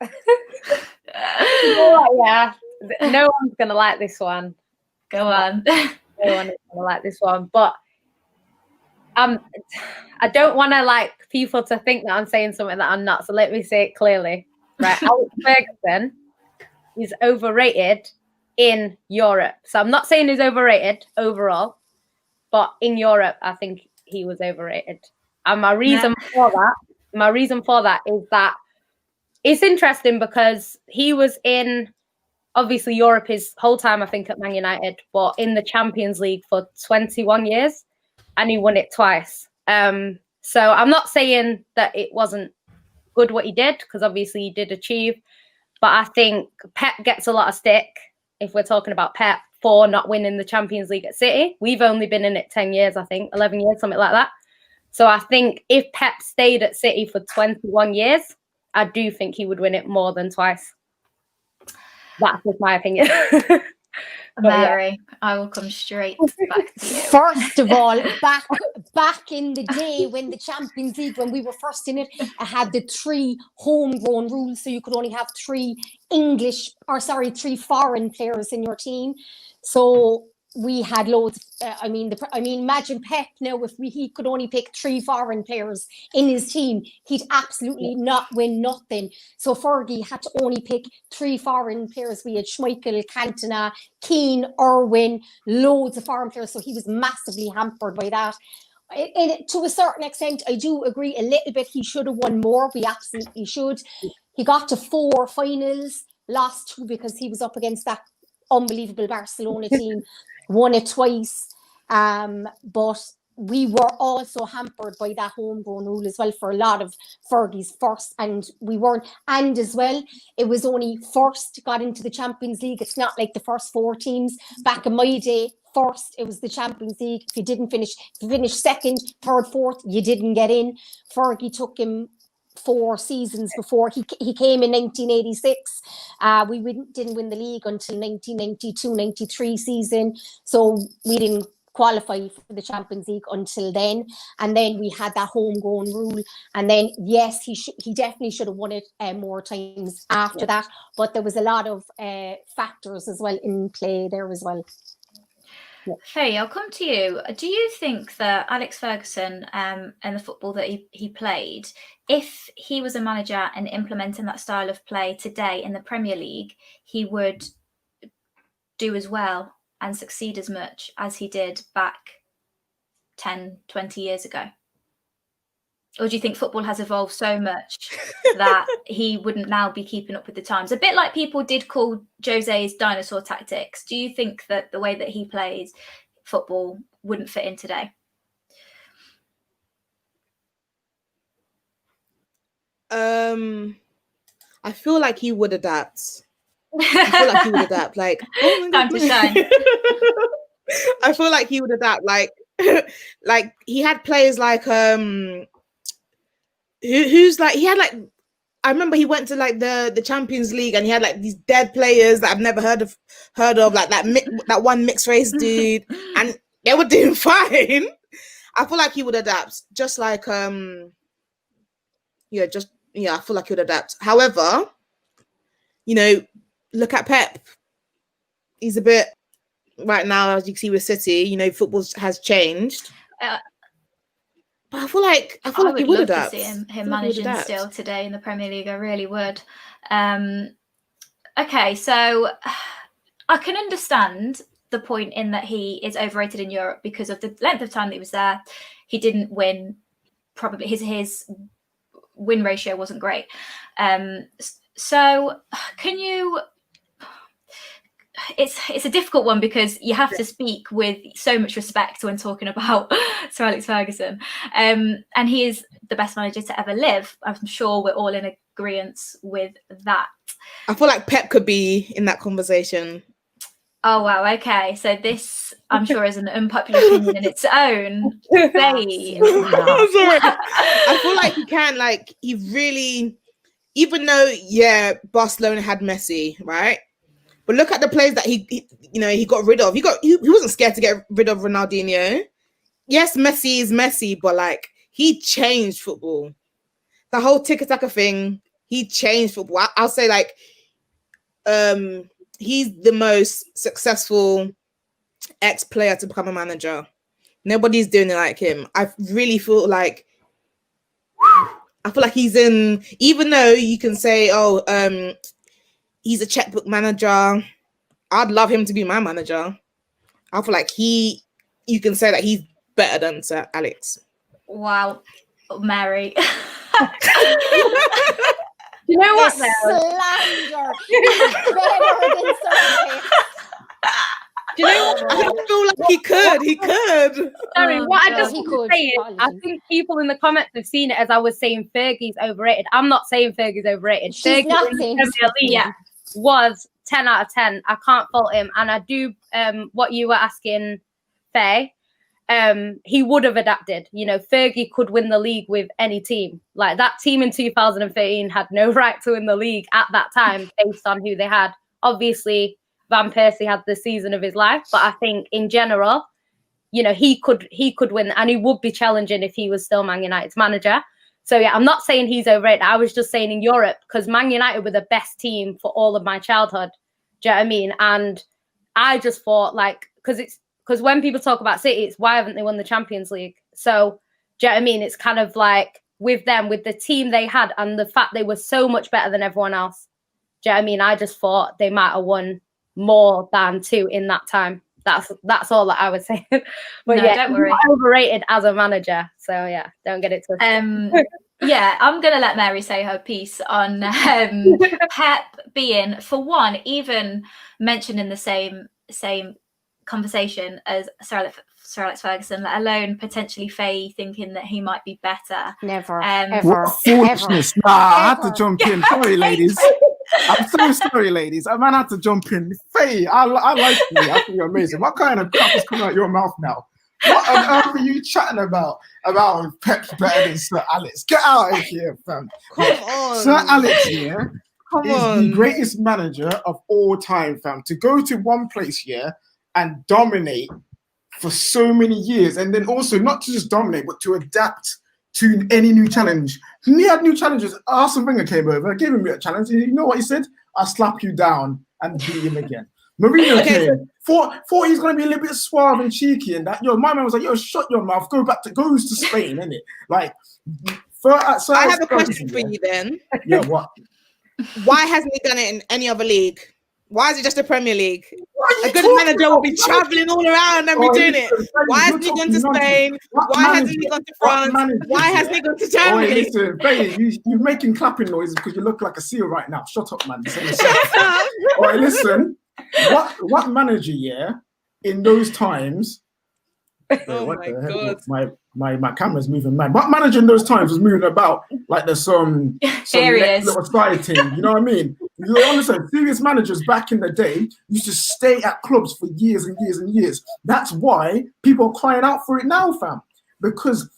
You know what, yeah, no one's gonna like this one. Go on. No one is gonna like this one, but I don't want to like people to think that I'm saying something that I'm not. So let me say it clearly, right? Alex Ferguson is overrated in Europe. So I'm not saying he's overrated overall, but in Europe, I think he was overrated. And my reason for that is that it's interesting because he was in, obviously, Europe his whole time, I think, at Man United, but in the Champions League for 21 years, and he won it twice. So I'm not saying that it wasn't good what he did, because obviously he did achieve, but I think Pep gets a lot of stick, if we're talking about Pep, for not winning the Champions League at City. We've only been in it 10 years, I think, 11 years, something like that. So I think if Pep stayed at City for 21 years, I do think he would win it more than twice. That's just my opinion. Mary, I will come straight back to you. First of all, back in the day when the Champions League, when we were first in it, I had the 3 homegrown rules, so you could only have 3 foreign players in your team. So we had loads. Imagine Pep now. If he could only pick 3 foreign players in his team, he'd absolutely not win nothing. So Fergie had to only pick 3 foreign players. We had Schmeichel, Cantona, Keane, Irwin, loads of foreign players. So he was massively hampered by that. And to a certain extent, I do agree a little bit. He should have won more. We absolutely should. He got to 4 finals, lost 2 because he was up against that unbelievable Barcelona team. Won it twice, but we were also hampered by that homegrown rule as well for a lot of Fergie's first, and we weren't. And as well, it was only first got into the Champions League. It's not like the first 4 teams back in my day. First, it was the Champions League. If you finished second, third, fourth, you didn't get in. Fergie took him 4 seasons before he came in 1986. We didn't win the league until 1992-93 season, so we didn't qualify for the Champions League until then. And then we had that homegrown rule, and then yes, he definitely should have won it more times after that. But there was a lot of factors as well in play there as well. Faye, I'll come to you. Do you think that Alex Ferguson and the football that he played, if he was a manager and implementing that style of play today in the Premier League, he would do as well and succeed as much as he did back 10, 20 years ago? Or do you think football has evolved so much that he wouldn't now be keeping up with the times? A bit like people did call Jose's dinosaur tactics. Do you think that the way that he plays football wouldn't fit in today? I feel like he would adapt. Like, oh time to shine. I feel like he would adapt. Like he had players like who's like, he had like, I remember he went to like the Champions League and he had like these dead players that I've never heard of, like that one mixed race dude, and they were doing fine. I feel like he would adapt, just like I feel like he would adapt. However, look at Pep. He's a bit right now, as you can see with City. Football has changed. But I feel like he would adapt. To see him managing still today in the Premier League. I really would. Okay, so I can understand the point in that he is overrated in Europe because of the length of time that he was there. He didn't win. Probably his win ratio wasn't great. So can you? It's a difficult one because you have to speak with so much respect when talking about Sir Alex Ferguson, and he is the best manager to ever live. I'm sure we're all in agreement with that. I feel like Pep could be in that conversation. Oh wow, okay. So this, I'm sure, is an unpopular opinion in its own. I'm sorry. I feel like he can. Like, he really, even though Barcelona had Messi, right? But look at the players that he got rid of. He wasn't scared to get rid of Ronaldinho. Yes, Messi is Messi, but like, he changed football. The whole tiki-taka thing, he changed football. I'll say like he's the most successful ex-player to become a manager. Nobody's doing it like him. I really feel like he's in, even though you can say, he's a checkbook manager. I'd love him to be my manager. I feel like you can say that he's better than Sir Alex. Wow, Mary. You know what? Slander. He's better than Sir Alex. Do you know what? I feel like he could. Sorry, what I just he want could, to say is, I think people in the comments have seen it as I was saying Fergie's overrated. I'm not saying Fergie's overrated. She's Fergie not in saying the Premier League was 10 out of 10. I can't fault him. And I do what you were asking, Faye. He would have adapted. You know, Fergie could win the league with any team. Like that team in 2013 had no right to win the league at that time based on who they had. Obviously, Van Persie had the season of his life, but I think in general, you know, he could win, and he would be challenging if he was still Man United's manager. So yeah, I'm not saying he's overrated. I was just saying in Europe, because Man United were the best team for all of my childhood. Do you know what I mean? And I just thought, like, because when people talk about City, it's why haven't they won the Champions League? So do you know what I mean? It's kind of like with them, with the team they had, and the fact they were so much better than everyone else. Do you know what I mean? I just thought they might have won more than 2 in that time. That's all that I would say. But no, yeah, don't worry. Overrated as a manager. So yeah, don't get it twisted. Yeah, I'm gonna let Mary say her piece on Pep being, for one, even mentioned in the same conversation as Sir Alex Ferguson, let alone potentially Faye thinking that he might be better. Never, What foolishness! Nah, I had to jump in. Sorry, ladies. I'm so sorry, ladies. I man had to jump in. Faye, I like you. I think you're amazing. What kind of crap is coming out your mouth now? What on earth are you chatting about? About Pep's better than Sir Alex? Get out of here, fam. Come on. Sir Alex here is the greatest manager of all time, fam. To go to one place here and dominate for so many years, and then also not to just dominate, but to adapt to any new challenge. He had new challenges. Arsene Wenger came over, gave him a challenge. You know what he said? I'll slap you down and beat him again. Mourinho came, thought he's going to be a little bit suave and cheeky and that. My man was like, shut your mouth, goes to Spain, innit? Like, I have a question for you then. Yeah, what? Why hasn't he done it in any other league? Why is it just the Premier League? A good manager will be traveling all around and be doing it. Why hasn't he gone to Spain? Why hasn't he gone to France? Why hasn't he gone to Germany? Listen, Faye, you're making clapping noises because you look like a seal right now. Shut up, man. All right, listen. What manager, in those times? Oh my God. My camera's moving, man. What manager in those times was moving about like there's some little side team? You know what I mean? You understand? Serious managers back in the day used to stay at clubs for years and years and years. That's why people are crying out for it now, fam. Because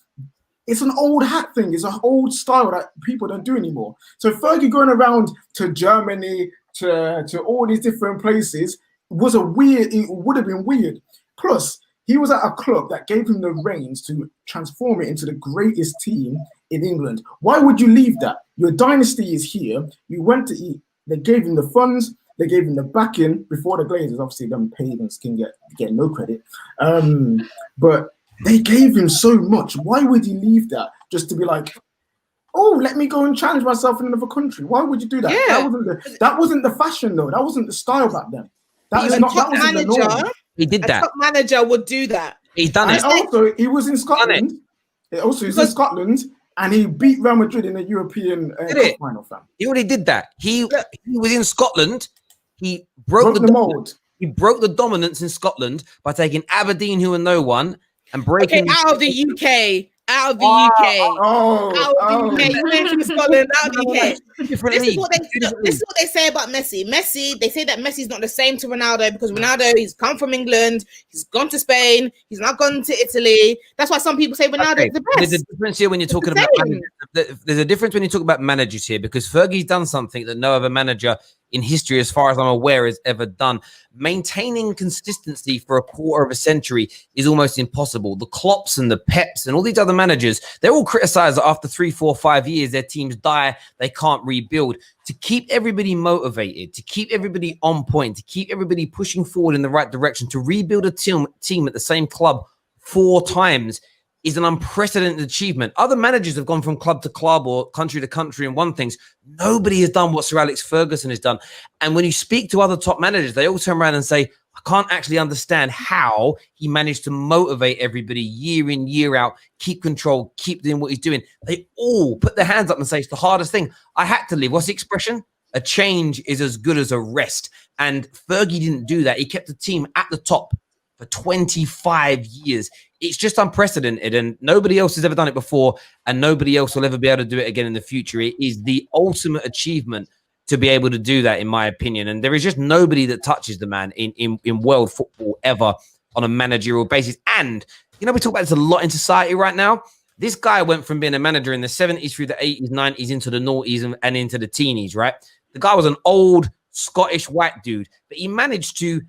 it's an old hat thing. It's an old style that people don't do anymore. So Fergie going around to Germany, to all these different places it would have been weird. Plus, he was at a club that gave him the reins to transform it into the greatest team in England. Why would you leave that? Your dynasty is here. You went to eat. They gave him the funds. They gave him the backing before the Glazers. Obviously, them pagans can get no credit. But they gave him so much. Why would he leave that just to be like, oh, let me go and challenge myself in another country? Why would you do that? Yeah. That wasn't the fashion, though. That wasn't the style back then. That wasn't the norm. He did that. A top manager would do that. He's done it. Also, he was in Scotland. He's in Scotland, and he beat Real Madrid in the European Cup final. Fam. He already did that. He was in Scotland. He broke the mold. He broke the dominance in Scotland by taking Aberdeen, who were no one, and breaking out of the UK. Out of the UK. Out of the UK. You mentioned Scotland, out of the UK. This is what they say about Messi. They say that Messi's not the same to Ronaldo because Ronaldo, he's come from England, he's gone to Spain, he's not gone to Italy. That's why some people say Ronaldo is the best. There's a difference here when you're talking about managers. There's a difference when you talk about managers here because Fergie's done something that no other manager in history, as far as I'm aware, has ever done. Maintaining consistency for a quarter of a century is almost impossible. The Klopps and the Peps and all these other managers, they're all criticized that after 3, 4, 5 years, their teams die, they can't rebuild. To keep everybody motivated, to keep everybody on point, to keep everybody pushing forward in the right direction, to rebuild a team at the same club 4 times is an unprecedented achievement. Other managers have gone from club to club or country to country and won things. Nobody has done what Sir Alex Ferguson has done. And when you speak to other top managers, they all turn around and say, I can't actually understand how he managed to motivate everybody year in, year out, keep control, keep doing what he's doing. They all put their hands up and say, it's the hardest thing. I had to leave. What's the expression? A change is as good as a rest. And Fergie didn't do that. He kept the team at the top for 25 years. It's just unprecedented, and nobody else has ever done it before, and nobody else will ever be able to do it again in the future. It is the ultimate achievement to be able to do that, in my opinion. And there is just nobody that touches the man in world football ever on a managerial basis. And, you know, we talk about this a lot in society right now. This guy went from being a manager in the 70s through the 80s, 90s, into the noughties and into the teenies, right? The guy was an old Scottish white dude, but he managed to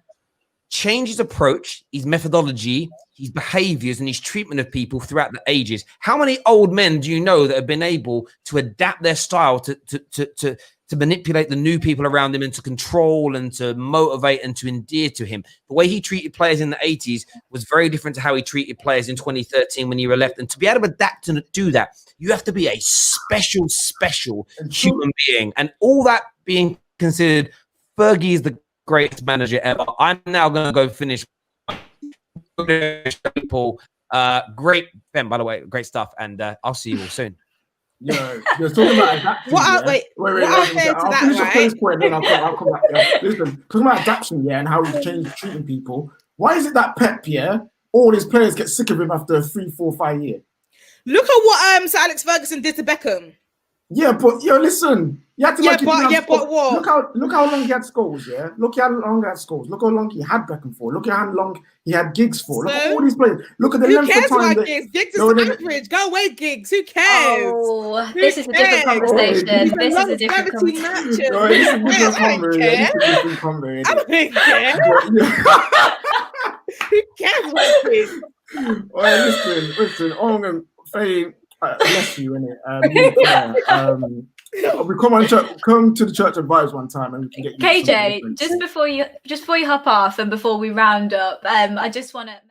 change his approach, his methodology, his behaviors, and his treatment of people throughout the ages. How many old men do you know that have been able to adapt their style to manipulate the new people around him and to control and to motivate and to endear to him? The way he treated players in the 80s was very different to how he treated players in 2013 when he were left. And to be able to adapt and do that, you have to be a special human being. And all that being considered, Fergie is the greatest manager ever. I'm now going to go finish. People, great, Ben, by the way, great stuff. And I'll see you all soon. Yeah, you're talking about adaptation. Wait, I'll finish the first point, then I'll come back. Yeah. Listen, talking about adaptation, yeah, and how he's changed treating people. Why is it that Pep, yeah, all his players get sick of him after 3, 4, 5 years? Look at what Sir Alex Ferguson did to Beckham. Yeah, but listen, you had to but what? Look how long he had Scholes, yeah. Look how long he had Scholes. Look how long he had Beckham for. Look how long he had Giggs for. Look at all these players. Look at the length of time. Who cares about Giggs? Giggs is average. Go away, Giggs. Who cares? Oh, this is a different conversation. This is a different conversation. I don't care. Who cares about Giggs? Listen. I'm going to say, bless you, innit? We come to the church of vibes one time and we can get you KJ, just before you hop off and before we round up, I just want to